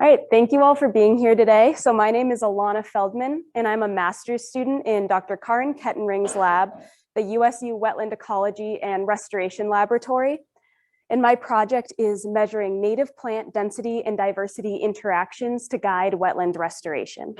All right, thank you all for being here today. So my name is Alana Feldman, and I'm a master's student in Dr. Karin Kettenring's lab, the USU Wetland Ecology and Restoration Laboratory. And my project is measuring native plant density and diversity interactions to guide wetland restoration.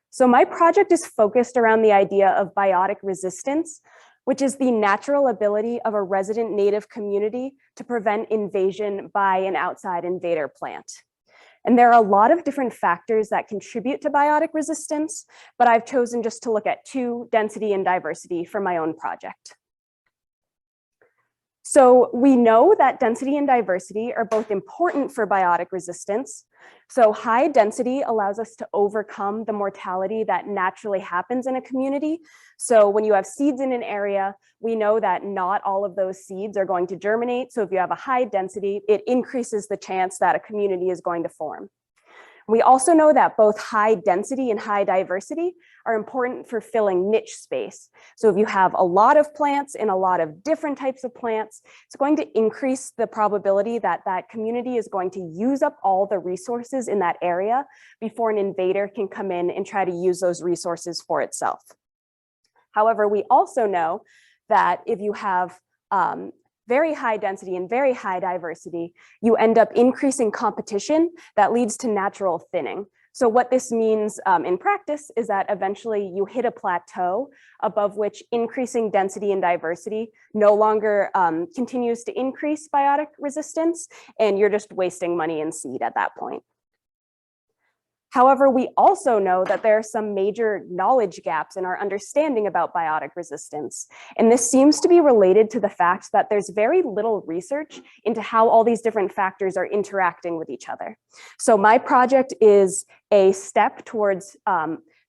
So my project is focused around the idea of biotic resistance, which is the natural ability of a resident native community to prevent invasion by an outside invader plant. And there are a lot of different factors that contribute to biotic resistance, but I've chosen just to look at two, density and diversity, for my own project. So we know that density and diversity are both important for biotic resistance. So high density allows us to overcome the mortality that naturally happens in a community. So when you have seeds in an area, we know that not all of those seeds are going to germinate. So if you have a high density, it increases the chance that a community is going to form. We also know that both high density and high diversity are important for filling niche space. So if you have a lot of plants and a lot of different types of plants, it's going to increase the probability that that community is going to use up all the resources in that area before an invader can come in and try to use those resources for itself. However, we also know that if you have very high density and very high diversity, you end up increasing competition that leads to natural thinning. So what this means in practice is that eventually you hit a plateau above which increasing density and diversity no longer continues to increase biotic resistance, and you're just wasting money and seed at that point. However, we also know that there are some major knowledge gaps in our understanding about biotic resistance. And this seems to be related to the fact that there's very little research into how all these different factors are interacting with each other. So my project is a step towards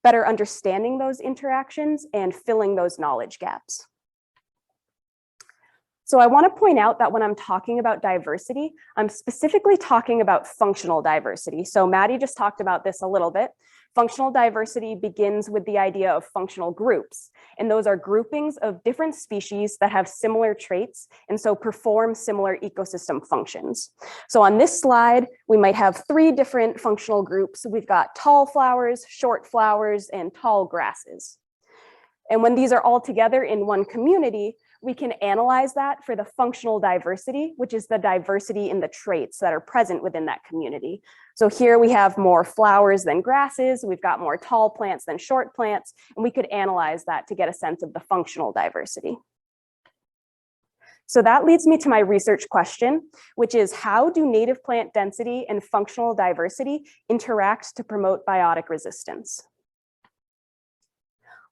better understanding those interactions and filling those knowledge gaps. So I want to point out that when I'm talking about diversity, I'm specifically talking about functional diversity. So Maddie just talked about this a little bit. Functional diversity begins with the idea of functional groups, and those are groupings of different species that have similar traits and so perform similar ecosystem functions. So on this slide, we might have three different functional groups. We've got tall flowers, short flowers, and tall grasses. And when these are all together in one community, we can analyze that for the functional diversity, which is the diversity in the traits that are present within that community. So here we have more flowers than grasses, we've got more tall plants than short plants, and we could analyze that to get a sense of the functional diversity. So that leads me to my research question, which is, how do native plant density and functional diversity interact to promote biotic resistance?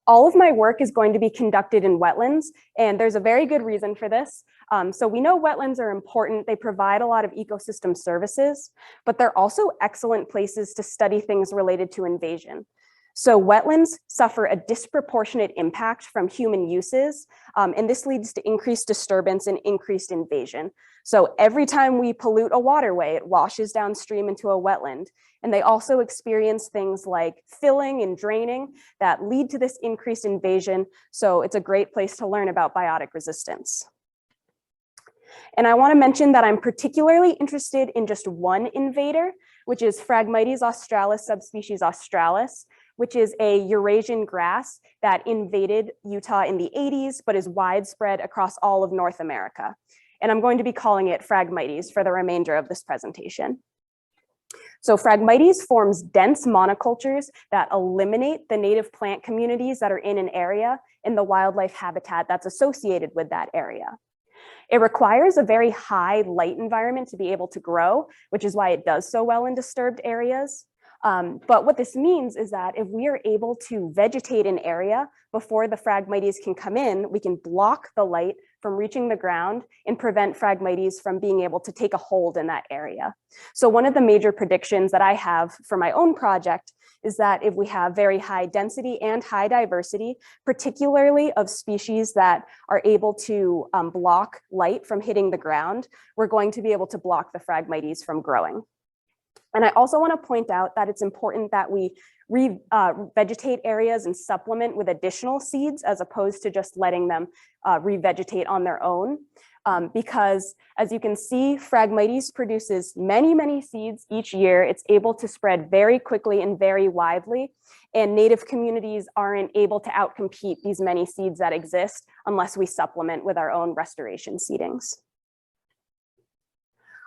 All of my work is going to be conducted in wetlands, and there's a very good reason for this. So we know wetlands are important. They provide a lot of ecosystem services, but they're also excellent places to study things related to invasion. So wetlands suffer a disproportionate impact from human uses, and this leads to increased disturbance and increased invasion. So every time we pollute a waterway, it washes downstream into a wetland. And they also experience things like filling and draining that lead to this increased invasion. So it's a great place to learn about biotic resistance. And I want to mention that I'm particularly interested in just one invader, which is Phragmites australis subspecies australis, which is a Eurasian grass that invaded Utah in the 80s, but is widespread across all of North America. And I'm going to be calling it Phragmites for the remainder of this presentation. So Phragmites forms dense monocultures that eliminate the native plant communities that are in an area in the wildlife habitat that's associated with that area. It requires a very high light environment to be able to grow, which is why it does so well in disturbed areas. But what this means is that if we are able to vegetate an area before the Phragmites can come in, we can block the light from reaching the ground and prevent Phragmites from being able to take a hold in that area. So one of the major predictions that I have for my own project is that if we have very high density and high diversity, particularly of species that are able to block light from hitting the ground, we're going to be able to block the Phragmites from growing. And I also want to point out that it's important that we revegetate areas and supplement with additional seeds as opposed to just letting them revegetate on their own. Because as you can see, Phragmites produces many, many seeds each year. It's able to spread very quickly and very widely. And native communities aren't able to outcompete these many seeds that exist unless we supplement with our own restoration seedings.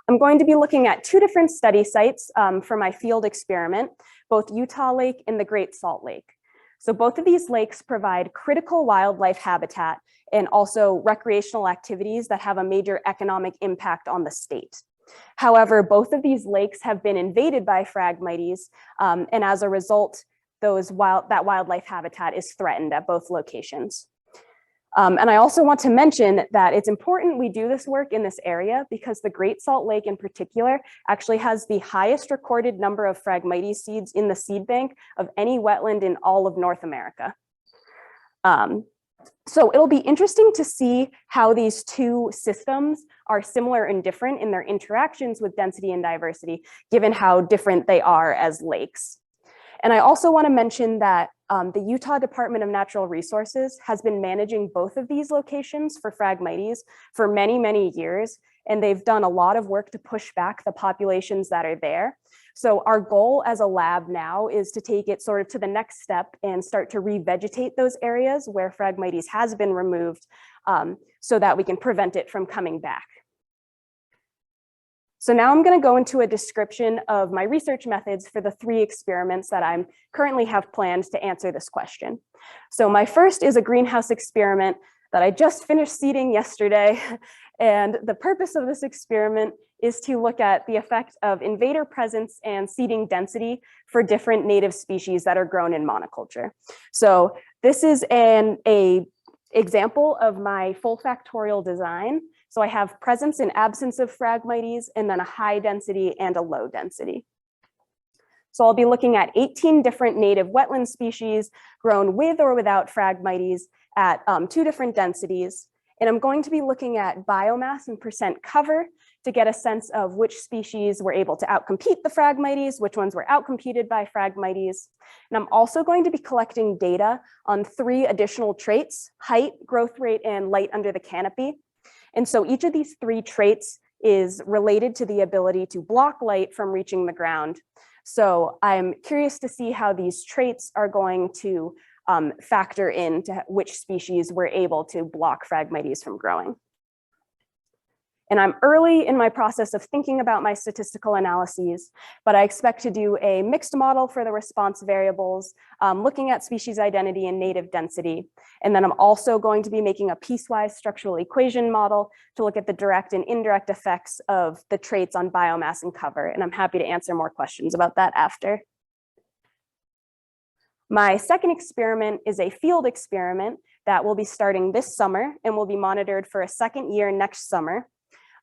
I'm going to be looking at two different study sites for my field experiment, both Utah Lake and the Great Salt Lake. So both of these lakes provide critical wildlife habitat and also recreational activities that have a major economic impact on the state. However, both of these lakes have been invaded by Phragmites, and as a result, that wildlife habitat is threatened at both locations. And I also want to mention that it's important we do this work in this area because the Great Salt Lake in particular actually has the highest recorded number of Phragmites seeds in the seed bank of any wetland in all of North America. So it'll be interesting to see how these two systems are similar and different in their interactions with density and diversity, given how different they are as lakes. And I also want to mention that the Utah Department of Natural Resources has been managing both of these locations for Phragmites for many, many years, and they've done a lot of work to push back the populations that are there. So our goal as a lab now is to take it sort of to the next step and start to revegetate those areas where Phragmites has been removed so that we can prevent it from coming back. So now I'm going to go into a description of my research methods for the three experiments that I currently have planned to answer this question. So my first is a greenhouse experiment that I just finished seeding yesterday. And the purpose of this experiment is to look at the effect of invader presence and seeding density for different native species that are grown in monoculture. So this is an example of my full factorial design. So I have presence and absence of Phragmites, and then a high density and a low density. So I'll be looking at 18 different native wetland species grown with or without Phragmites at 2 different densities. And I'm going to be looking at biomass and percent cover to get a sense of which species were able to outcompete the Phragmites, which ones were outcompeted by Phragmites. And I'm also going to be collecting data on 3 additional traits: height, growth rate, and light under the canopy. And so each of these 3 traits is related to the ability to block light from reaching the ground. So I'm curious to see how these traits are going to factor into which species were able to block Phragmites from growing. And I'm early in my process of thinking about my statistical analyses, but I expect to do a mixed model for the response variables, looking at species identity and native density. And then I'm also going to be making a piecewise structural equation model to look at the direct and indirect effects of the traits on biomass and cover. And I'm happy to answer more questions about that after. My second experiment is a field experiment that will be starting this summer and will be monitored for a second year next summer.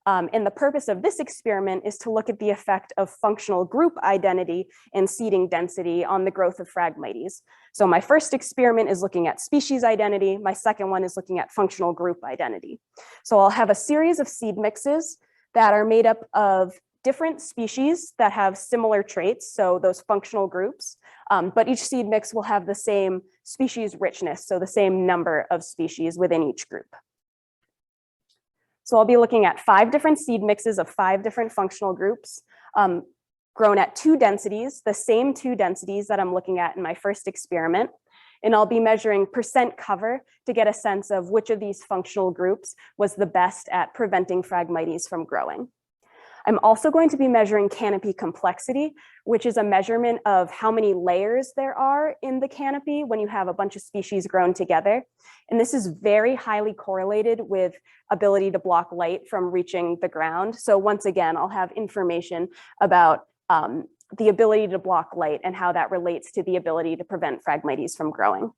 And the purpose of this experiment is to look at the effect of functional group identity and seeding density on the growth of Phragmites. So my first experiment is looking at species identity. My second one is looking at functional group identity. So I'll have a series of seed mixes that are made up of different species that have similar traits, so those functional groups, but each seed mix will have the same species richness, so the same number of species within each group. So I'll be looking at 5 different seed mixes of 5 different functional groups, grown at 2 densities, the same 2 densities that I'm looking at in my first experiment. And I'll be measuring percent cover to get a sense of which of these functional groups was the best at preventing Phragmites from growing. I'm also going to be measuring canopy complexity, which is a measurement of how many layers there are in the canopy when you have a bunch of species grown together. And this is very highly correlated with ability to block light from reaching the ground. So once again, I'll have information about the ability to block light and how that relates to the ability to prevent Phragmites from growing.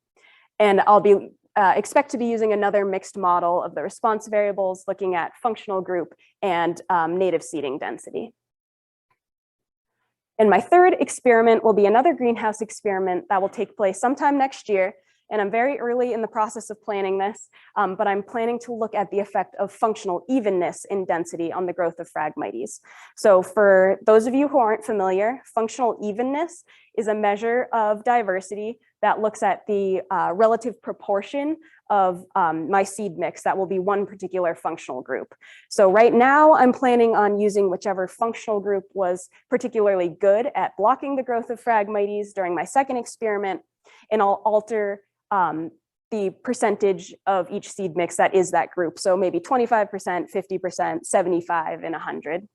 And I'll be expect to be using another mixed model of the response variables, looking at functional group and native seeding density. And my third experiment will be another greenhouse experiment that will take place sometime next year. And I'm very early in the process of planning this, but I'm planning to look at the effect of functional evenness in density on the growth of Phragmites. So for those of you who aren't familiar, functional evenness is a measure of diversity that looks at the relative proportion of my seed mix that will be one particular functional group. So right now I'm planning on using whichever functional group was particularly good at blocking the growth of Phragmites during my second experiment, and I'll alter the percentage of each seed mix that is that group. So maybe 25%, 50%, 75, and 100.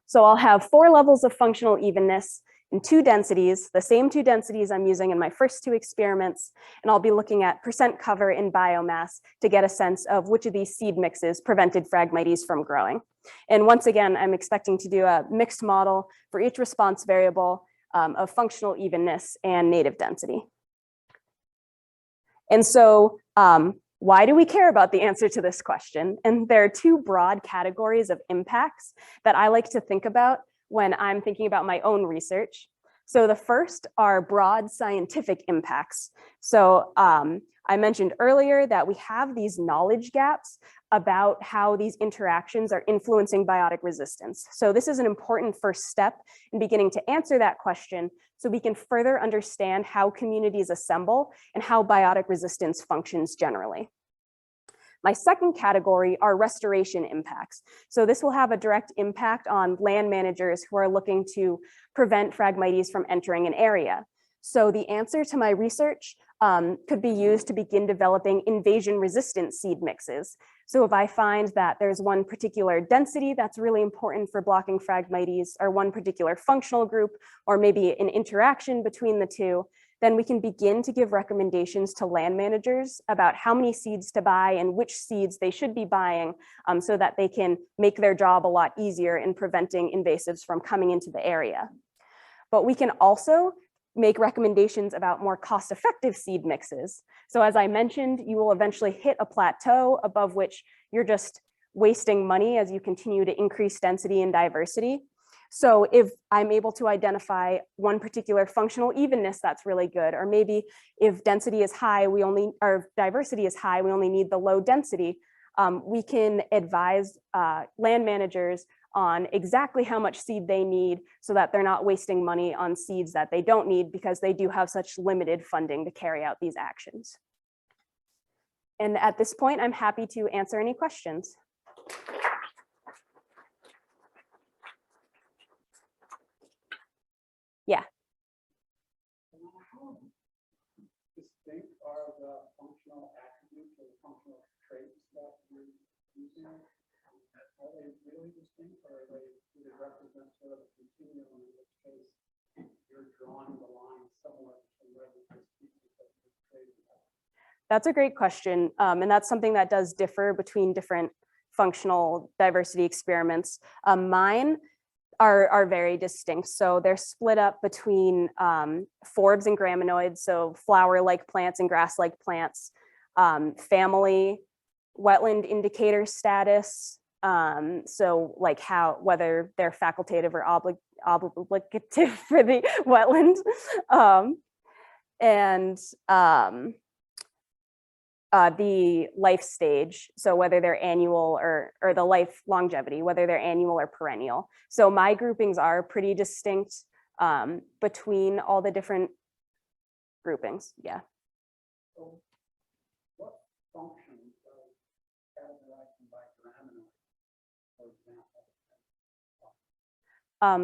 So I'll have 4 levels of functional evenness in 2 densities, the same 2 densities I'm using in my first 2 experiments, and I'll be looking at percent cover in biomass to get a sense of which of these seed mixes prevented Phragmites from growing. And once again, I'm expecting to do a mixed model for each response variable of functional evenness and native density. And so why do we care about the answer to this question? And there are 2 broad categories of impacts that I like to think about when I'm thinking about my own research. So the first are broad scientific impacts. So I mentioned earlier that we have these knowledge gaps about how these interactions are influencing biotic resistance. So this is an important first step in beginning to answer that question so we can further understand how communities assemble and how biotic resistance functions generally. My second category are restoration impacts. So this will have a direct impact on land managers who are looking to prevent Phragmites from entering an area. So the answer to my research could be used to begin developing invasion-resistant seed mixes. So if I find that there's one particular density that's really important for blocking Phragmites, or one particular functional group, or maybe an interaction between the 2, then we can begin to give recommendations to land managers about how many seeds to buy and which seeds they should be buying so that they can make their job a lot easier in preventing invasives from coming into the area. But we can also make recommendations about more cost-effective seed mixes. So as I mentioned, you will eventually hit a plateau above which you're just wasting money as you continue to increase density and diversity. So if I'm able to identify one particular functional evenness that's really good, or maybe if density is high, or diversity is high, we only need the low density, we can advise land managers on exactly how much seed they need so that they're not wasting money on seeds that they don't need because they do have such limited funding to carry out these actions. And at this point, I'm happy to answer any questions. Yeah. How distinct are the functional attributes or functional traits that you're using? Are they really distinct, or do they represent sort of a continuum in which case you're drawing the line somewhere between where the species that you're creating? That's a great question. And that's something that does differ between different functional diversity experiments. Mine are very distinct. So they're split up between forbs and graminoids, so flower-like plants and grass-like plants, family, wetland indicator status, so like whether they're facultative or obligative for the wetland, and the life stage, so whether they're annual or the life longevity, whether they're annual or perennial. So my groupings are pretty distinct between all the different groupings, yeah. So what functions does categorizing by graminoid, for example?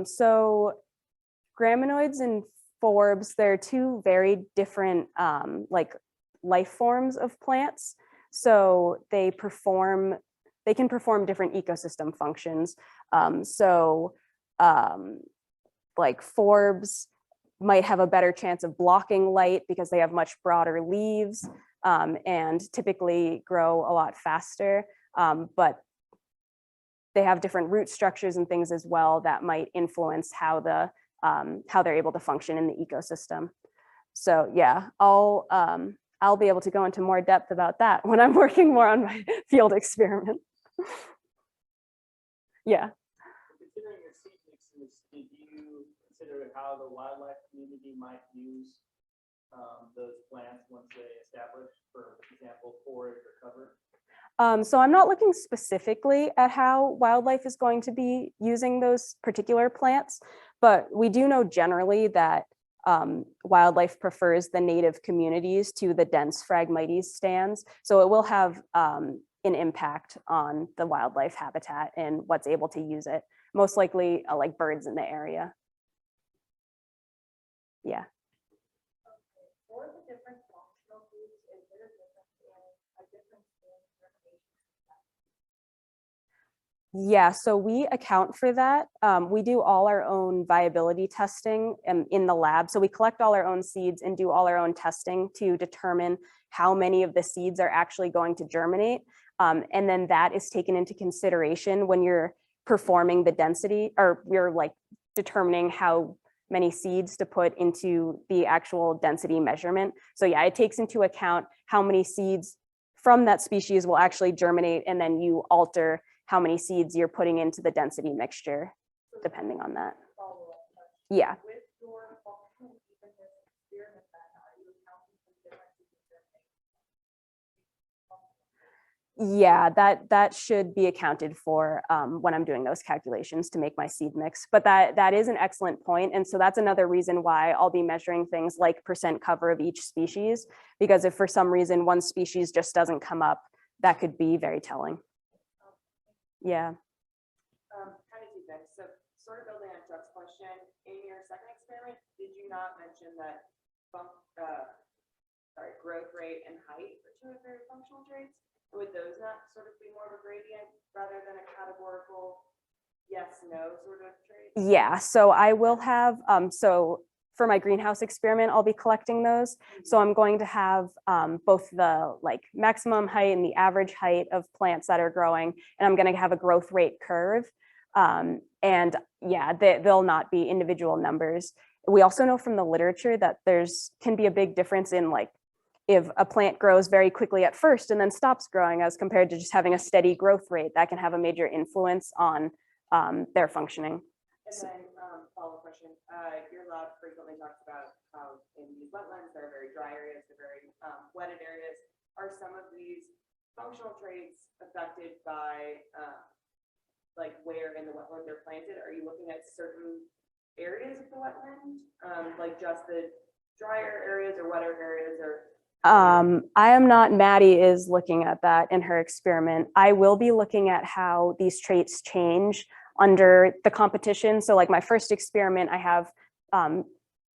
So graminoids and forbs, they're 2 very different like life forms of plants. So they can perform different ecosystem functions. Like forbs might have a better chance of blocking light because they have much broader leaves and typically grow a lot faster. But they have different root structures and things as well that might influence how they're able to function in the ecosystem. So yeah, I'll be able to go into more depth about that when I'm working more on my field experiment. Yeah. Considering your seed mixes, did you consider how the wildlife community might use those plants once they establish, for example, forage or cover? So I'm not looking specifically at how wildlife is going to be using those particular plants, but we do know generally that wildlife prefers the native communities to the dense Phragmites stands. So it will have an impact on the wildlife habitat and what's able to use it. Most likely like birds in the area. Yeah. For the different functional groups, is there a difference in Yeah, so we account for that. We do all our own viability testing in the lab. So we collect all our own seeds and do all our own testing to determine how many of the seeds are actually going to germinate. And then that is taken into consideration when you're performing the density, or you're like determining how many seeds to put into the actual density measurement. So yeah, it takes into account how many seeds from that species will actually germinate, and then you alter how many seeds you're putting into the density mixture, depending on that. follow-up? Yeah. With your functional evenness experiment, then are you accounting for differences in Yeah, that should be accounted for when I'm doing those calculations to make my seed mix. But that is an excellent point. And so that's another reason why I'll be measuring things like percent cover of each species, because if for some reason one species just doesn't come up, that could be very telling. Yeah. kind of deep in. So sort of building on Chuck's question, in your second experiment, did you not mention that growth rate and height are two of your functional traits? Would those not sort of be more of a gradient rather than a categorical yes, no sort of trait? Yeah, so I will have, so for my greenhouse experiment, I'll be collecting those. So I'm going to have both the like maximum height and the average height of plants that are growing, and I'm going to have a growth rate curve. And yeah, they'll not be individual numbers. We also know from the literature that can be a big difference in like if a plant grows very quickly at first and then stops growing as compared to just having a steady growth rate. That can have a major influence on their functioning. And then follow-up question, your lab frequently talks about how in these wetlands, there are very dry areas, they're very wetted areas. Are some of these functional traits affected by like where in the wetland they're planted? Are you looking at certain areas of the wetland, like just the drier areas or wetter areas, or? I am not, Maddie is looking at that in her experiment. I will be looking at how these traits change under the competition. So like my first experiment, I have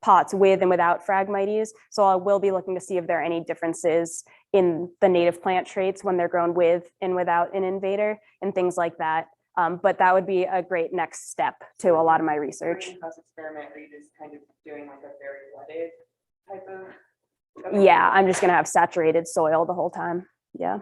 pots with and without Phragmites. So I will be looking to see if there are any differences in the native plant traits when they're grown with and without an invader and things like that. But that would be a great next step to a lot of my research. Greenhouse experiment, are you just kind of doing like a very wetted type of? Yeah, I'm just gonna have saturated soil the whole time. Yeah.